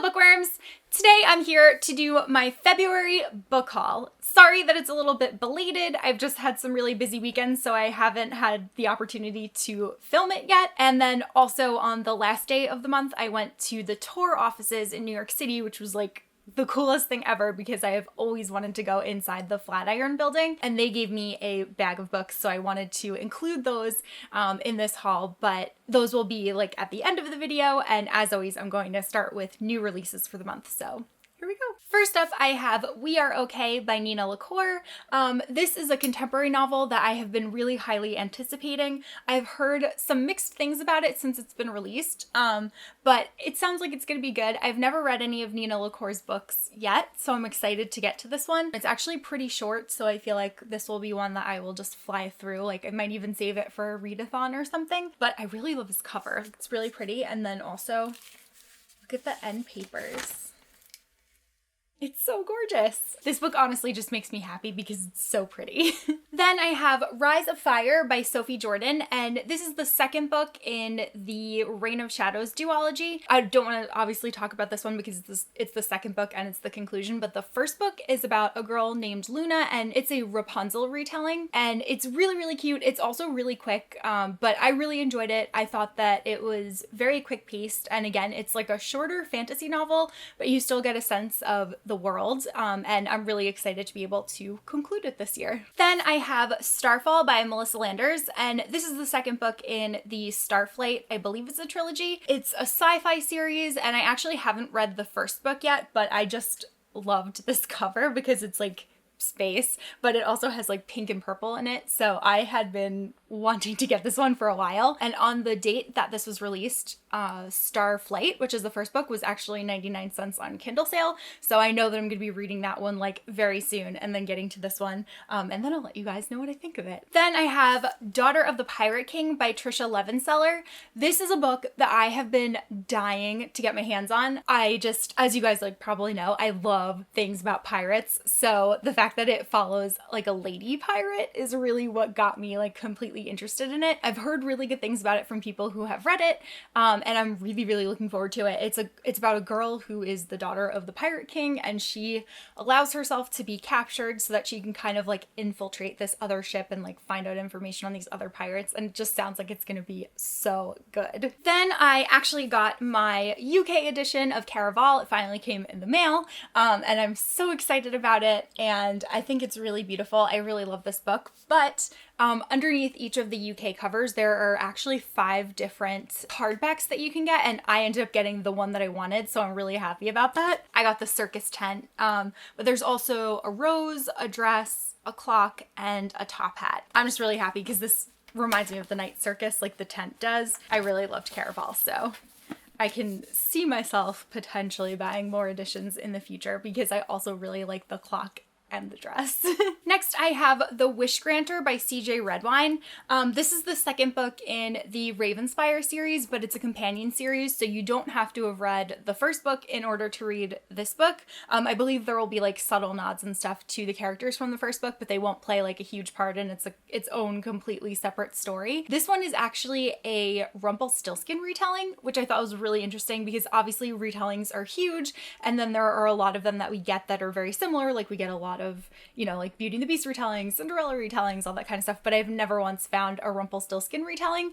Hello bookworms! Today I'm here to do my February book haul. Sorry that it's a little bit belated. I've just had some really busy weekends, so I haven't had the opportunity to film it yet. And then also on the last day of the month, I went to the tour offices in New York City, which was like the coolest thing ever because I have always wanted to go inside the Flatiron building, and they gave me a bag of books, so I wanted to include those in this haul, but those will be like at the end of the video, and as always I'm going to start with new releases for the month, so here we go. First up, I have We Are Okay by Nina LaCour. This is a contemporary novel that I have been really highly anticipating. I've heard some mixed things about it since it's been released, but it sounds like it's going to be good. I've never read any of Nina LaCour's books yet, so I'm excited to get to this one. It's actually pretty short, so I feel like this will be one that I will just fly through. Like I might even save it for a readathon or something, but I really love this cover. It's really pretty, and then also look at the end papers. It's so gorgeous. This book honestly just makes me happy because it's so pretty. Then I have Rise of Fire by Sophie Jordan, and this is the second book in the Reign of Shadows duology. I don't want to obviously talk about this one because it's the second book and it's the conclusion, but the first book is about a girl named Luna, and it's a Rapunzel retelling, and it's really, really cute. It's also really quick, but I really enjoyed it. I thought that it was very quick paced, and again, it's like a shorter fantasy novel, but you still get a sense of the world, and I'm really excited to be able to conclude it this year. Then I have Starfall by Melissa Landers, and this is the second book in the Starflight, I believe it's a trilogy. It's a sci-fi series, and I actually haven't read the first book yet, but I just loved this cover because it's like space, but it also has like pink and purple in it, so I had been wanting to get this one for a while, and on the date that this was released, Starflight, which is the first book, was actually 99 cents on Kindle sale, so I know that I'm going to be reading that one like very soon and then getting to this one, and then I'll let you guys know what I think of it. Then I have Daughter of the Pirate King by Trisha Levenseller. This is a book that I have been dying to get my hands on. I just, as you guys like probably know, I love things about pirates, so the fact that it follows like a lady pirate is really what got me like completely interested in it. I've heard really good things about it from people who have read it, and I'm really, really looking forward to it. It's about a girl who is the daughter of the Pirate King, and she allows herself to be captured so that she can kind of like infiltrate this other ship and like find out information on these other pirates, and it just sounds like it's gonna be so good. Then I actually got my UK edition of Caraval. It finally came in the mail, and I'm so excited about it, and I think it's really beautiful. I really love this book, but underneath each of the UK covers, there are actually 5 different hardbacks that you can get, and I ended up getting the one that I wanted, so I'm really happy about that. I got the circus tent, but there's also a rose, a dress, a clock, and a top hat. I'm just really happy because this reminds me of the night circus like the tent does. I really loved Caraval, so I can see myself potentially buying more editions in the future because I also really like the clock and the dress. Next, I have The Wish Granter by CJ Redwine. This is the second book in the Ravenspire series, but it's a companion series, so you don't have to have read the first book in order to read this book. I believe there will be like subtle nods and stuff to the characters from the first book, but they won't play like a huge part, and it's its own completely separate story. This one is actually a Rumpelstiltskin retelling, which I thought was really interesting because obviously retellings are huge, and then there are a lot of them that we get that are very similar. Like we get a lot of, you know, like Beauty and the Beast retellings, Cinderella retellings, all that kind of stuff, but I've never once found a Rumpelstiltskin retelling.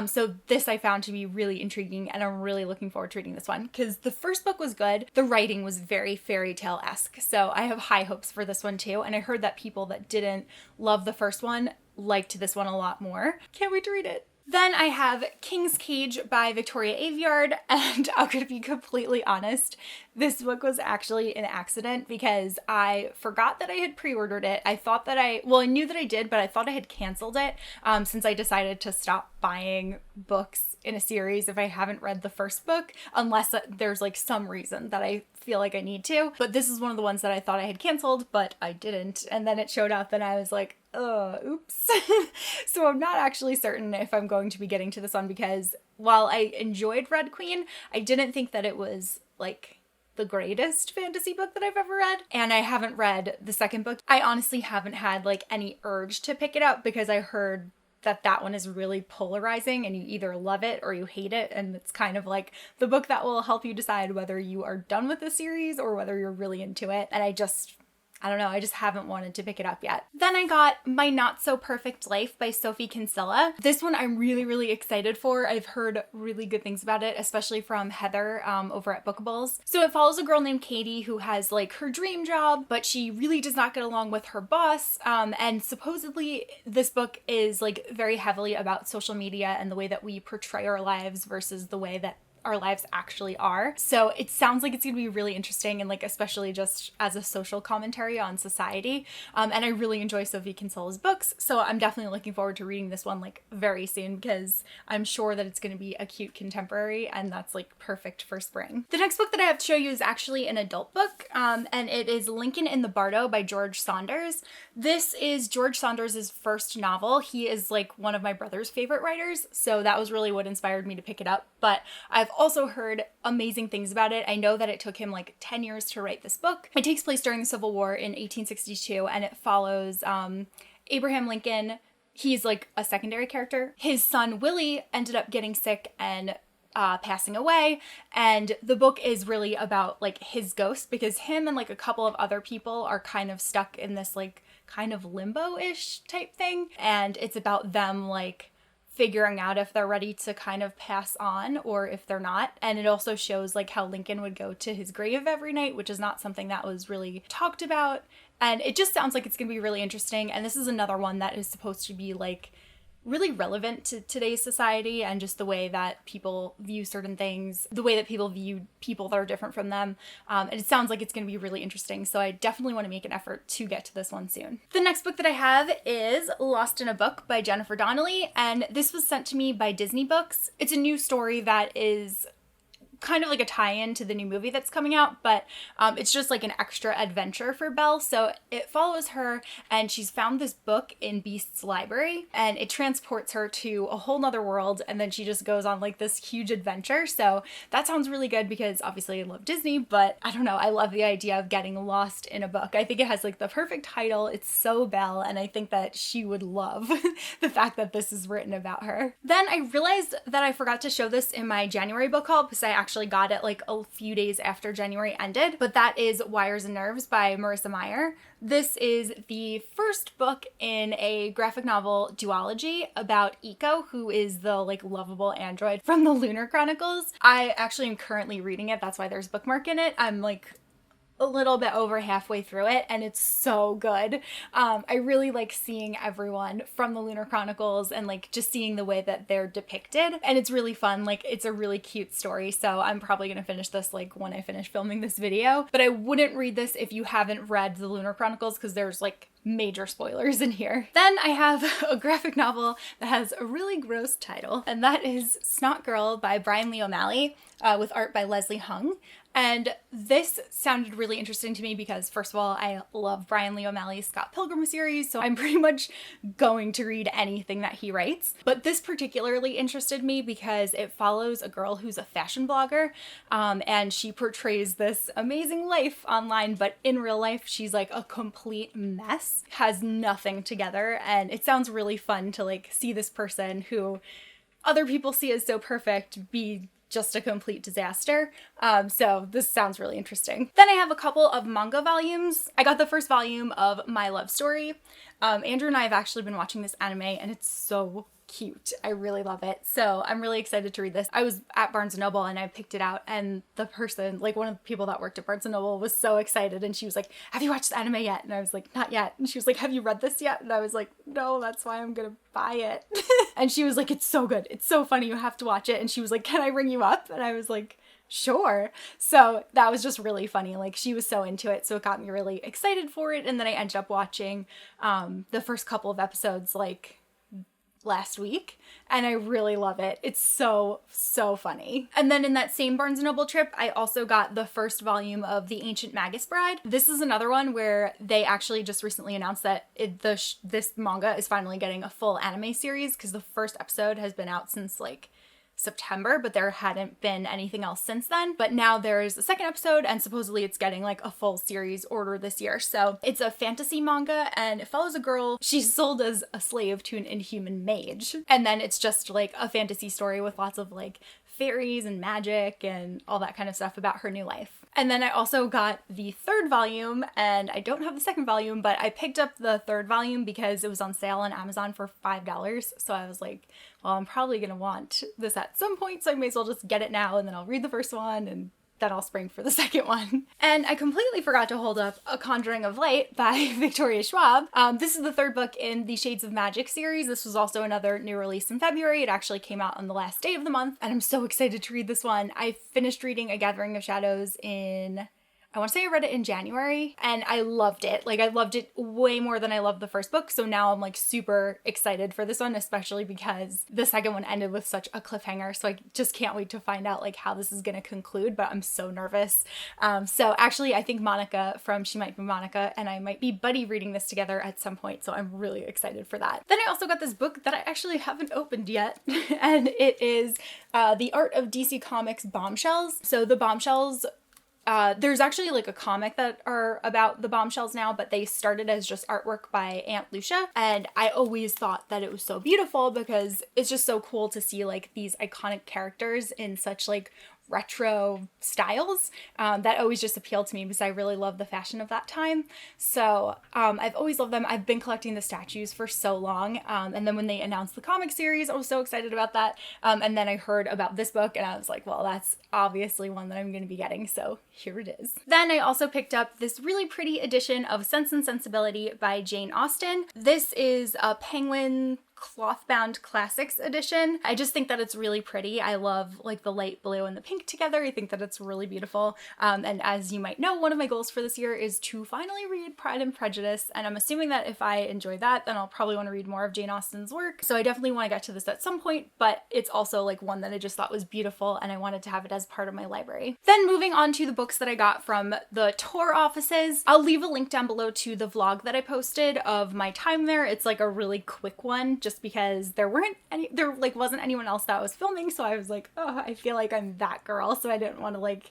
So this I found to be really intriguing, and I'm really looking forward to reading this one because the first book was good. The writing was very fairy tale-esque, so I have high hopes for this one too, and I heard that people that didn't love the first one liked this one a lot more. Can't wait to read it. Then I have King's Cage by Victoria Aveyard, and I'm gonna be completely honest, this book was actually an accident because I forgot that I had pre-ordered it. I thought that I knew that I did, but I thought I had canceled it since I decided to stop buying books in a series if I haven't read the first book, unless there's like some reason that I feel like I need to. But this is one of the ones that I thought I had canceled, but I didn't. And then it showed up and I was like, oops. So I'm not actually certain if I'm going to be getting to this one because while I enjoyed Red Queen, I didn't think that it was like the greatest fantasy book that I've ever read, and I haven't read the second book. I honestly haven't had like any urge to pick it up because I heard that one is really polarizing and you either love it or you hate it, and it's kind of like the book that will help you decide whether you are done with the series or whether you're really into it. And I don't know, I just haven't wanted to pick it up yet. Then I got My Not So Perfect Life by Sophie Kinsella. This one I'm really, really excited for. I've heard really good things about it, especially from Heather over at Bookables. So it follows a girl named Katie who has like her dream job, but she really does not get along with her boss. And supposedly this book is like very heavily about social media and the way that we portray our lives versus the way that our lives actually are. So it sounds like it's gonna be really interesting, and like especially just as a social commentary on society. And I really enjoy Sophie Kinsella's books, so I'm definitely looking forward to reading this one like very soon, because I'm sure that it's gonna be a cute contemporary, and that's like perfect for spring. The next book that I have to show you is actually an adult book, and it is Lincoln in the Bardo by George Saunders. This is George Saunders' first novel. He is like one of my brother's favorite writers, so that was really what inspired me to pick it up. But I've also heard amazing things about it. I know that it took him like 10 years to write this book. It takes place during the Civil War in 1862, and it follows Abraham Lincoln. He's like a secondary character. His son Willie ended up getting sick and passing away, and the book is really about like his ghost, because him and like a couple of other people are kind of stuck in this like kind of limbo-ish type thing, and it's about them like figuring out if they're ready to kind of pass on or if they're not. And it also shows like how Lincoln would go to his grave every night, which is not something that was really talked about. And it just sounds like it's gonna be really interesting. And this is another one that is supposed to be like really relevant to today's society and just the way that people view certain things, the way that people view people that are different from them. And it sounds like it's going to be really interesting. So I definitely want to make an effort to get to this one soon. The next book that I have is Lost in a Book by Jennifer Donnelly. And this was sent to me by Disney Books. It's a new story that is kind of like a tie-in to the new movie that's coming out, but it's just like an extra adventure for Belle. So it follows her, and she's found this book in Beast's library, and it transports her to a whole nother world, and then she just goes on like this huge adventure. So that sounds really good, because obviously I love Disney, but I don't know, I love the idea of getting lost in a book. I think it has like the perfect title. It's so Belle, and I think that she would love the fact that this is written about her. Then I realized that I forgot to show this in my January book haul, because I actually got it like a few days after January ended, but that is Wires and Nerves by Marissa Meyer. This is the first book in a graphic novel duology about Eco, who is the like lovable android from the Lunar Chronicles. I actually am currently reading it. That's why there's a bookmark in it. I'm like a little bit over halfway through it, and it's so good. I really like seeing everyone from the Lunar Chronicles and like just seeing the way that they're depicted, and it's really fun. Like, it's a really cute story, so I'm probably gonna finish this like when I finish filming this video, but I wouldn't read this if you haven't read the Lunar Chronicles, because there's like major spoilers in here. Then I have a graphic novel that has a really gross title, and that is Snot Girl by Brian Lee O'Malley, with art by Leslie Hung. And this sounded really interesting to me because, first of all, I love Brian Lee O'Malley's Scott Pilgrim series, so I'm pretty much going to read anything that he writes. But this particularly interested me because it follows a girl who's a fashion blogger, and she portrays this amazing life online, but in real life, she's like a complete mess, has nothing together, and it sounds really fun to like see this person who other people see as so perfect be just a complete disaster. So this sounds really interesting. Then I have a couple of manga volumes. I got the first volume of My Love Story. Andrew and I have actually been watching this anime, and it's so cute. I really love it. So I'm really excited to read this. I was at Barnes & Noble and I picked it out, and the person, like one of the people that worked at Barnes & Noble, was so excited, and she was like, "Have you watched the anime yet?" And I was like, "Not yet." And she was like, "Have you read this yet?" And I was like, "No, that's why I'm gonna buy it." And she was like, "It's so good. It's so funny. You have to watch it." And she was like, "Can I ring you up?" And I was like, "Sure." So that was just really funny. Like, she was so into it, so it got me really excited for it. And then I ended up watching the first couple of episodes like last week, and I really love it. It's so funny. And then in that same Barnes & Noble trip, I also got the first volume of The Ancient Magus Bride. This is another one where they actually just recently announced that this manga is finally getting a full anime series, because the first episode has been out since like September, but there hadn't been anything else since then. But now there's a second episode, and supposedly it's getting like a full series order this year. So it's a fantasy manga, and it follows a girl. She's sold as a slave to an inhuman mage. And then it's just like a fantasy story with lots of like fairies and magic and all that kind of stuff about her new life. And then I also got the third volume, and I don't have the second volume, but I picked up the third volume because it was on sale on Amazon for $5. So I was like, well, I'm probably gonna want this at some point, so I may as well just get it now, and then I'll read the first one, and then I'll spring for the second one. And I completely forgot to hold up A Conjuring of Light by Victoria Schwab. This is the third book in the Shades of Magic series. This was also another new release in February. It actually came out on the last day of the month, and I'm so excited to read this one. I finished reading A Gathering of Shadows in, I want to say I read it in January, and I loved it. Like, I loved it way more than I loved the first book, so now I'm like super excited for this one, especially because the second one ended with such a cliffhanger, so I just can't wait to find out like how this is gonna conclude, but I'm so nervous. So actually, I think Monica from She Might Be Monica and I might be buddy reading this together at some point, so I'm really excited for that. Then I also got this book that I actually haven't opened yet, and it is The Art of DC Comics Bombshells. So the Bombshells, there's actually like a comic that are about the Bombshells now, but they started as just artwork by Aunt Lucia. And I always thought that it was so beautiful because it's just so cool to see like these iconic characters in such like retro styles. That always just appealed to me because I really love the fashion of that time. So I've always loved them. I've been collecting the statues for so long. And then when they announced the comic series, I was so excited about that. And then I heard about this book and I was like, well, that's obviously one that I'm going to be getting. So here it is. Then I also picked up this really pretty edition of Sense and Sensibility by Jane Austen. This is a Penguin cloth-bound classics edition. I just think that it's really pretty. I love like the light blue and the pink together. I think that it's really beautiful. And as you might know, one of my goals for this year is to finally read Pride and Prejudice. And I'm assuming that if I enjoy that, then I'll probably want to read more of Jane Austen's work. So I definitely want to get to this at some point, but it's also like one that I just thought was beautiful and I wanted to have it as part of my library. Then moving on to the books that I got from the tour offices, I'll leave a link down below to the vlog that I posted of my time there. It's like a really quick one, just because there wasn't anyone else that was filming, so I was like, oh, I feel like I'm that girl, so I didn't want to like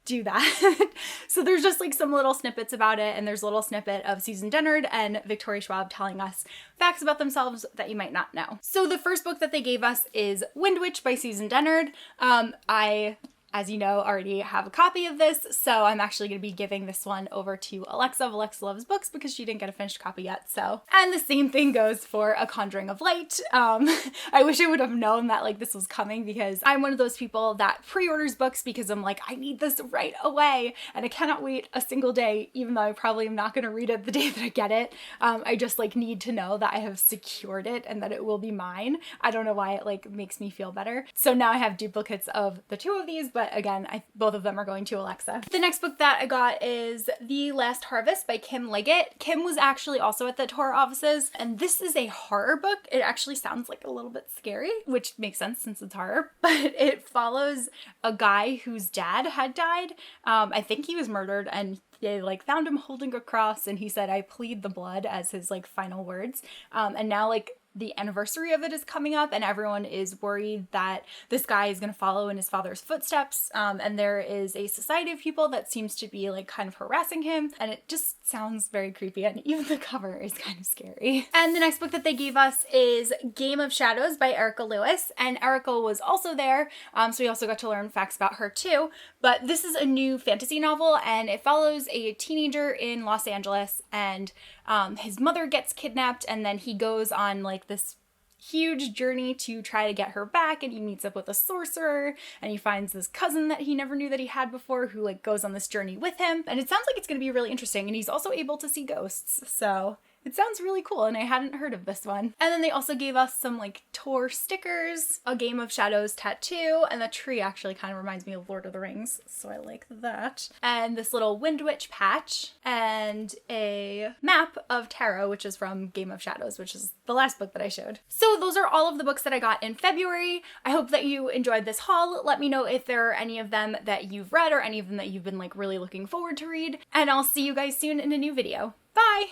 do that. So there's just like some little snippets about it, and there's a little snippet of Susan Dennard and Victoria Schwab telling us facts about themselves that you might not know. So the first book that they gave us is Wind Witch by Susan Dennard. I, as you know, already have a copy of this, so I'm actually going to be giving this one over to Alexa of Alexa Loves Books because she didn't get a finished copy yet, so. And the same thing goes for A Conjuring of Light. I wish I would have known that like this was coming because I'm one of those people that pre-orders books because I'm like, I need this right away, and I cannot wait a single day, even though I probably am not going to read it the day that I get it. I just like need to know that I have secured it and that it will be mine. I don't know why it like makes me feel better. So now I have duplicates of the two of these, but again, both of them are going to Alexa. The next book that I got is The Last Harvest by Kim Liggett. Kim was actually also at the tour offices, and this is a horror book. It actually sounds like a little bit scary, which makes sense since it's horror, but it follows a guy whose dad had died. I think he was murdered, and they like found him holding a cross, and he said, "I plead the blood," as his like final words. And now like the anniversary of it is coming up, and everyone is worried that this guy is going to follow in his father's footsteps. And there is a society of people that seems to be like kind of harassing him, and it just sounds very creepy, and even the cover is kind of scary. And the next book that they gave us is Game of Shadows by Erica Lewis, and Erica was also there, so we also got to learn facts about her too. But this is a new fantasy novel, and it follows a teenager in Los Angeles, and his mother gets kidnapped, and then he goes on like this huge journey to try to get her back, and he meets up with a sorcerer, and he finds this cousin that he never knew that he had before who like goes on this journey with him, and it sounds like it's going to be really interesting, and he's also able to see ghosts, so it sounds really cool, and I hadn't heard of this one. And then they also gave us some like tour stickers, a Game of Shadows tattoo, and the tree actually kind of reminds me of Lord of the Rings, so I like that. And this little Wind Witch patch, and a map of tarot, which is from Game of Shadows, which is the last book that I showed. So those are all of the books that I got in February. I hope that you enjoyed this haul. Let me know if there are any of them that you've read or any of them that you've been like really looking forward to read, and I'll see you guys soon in a new video. Bye!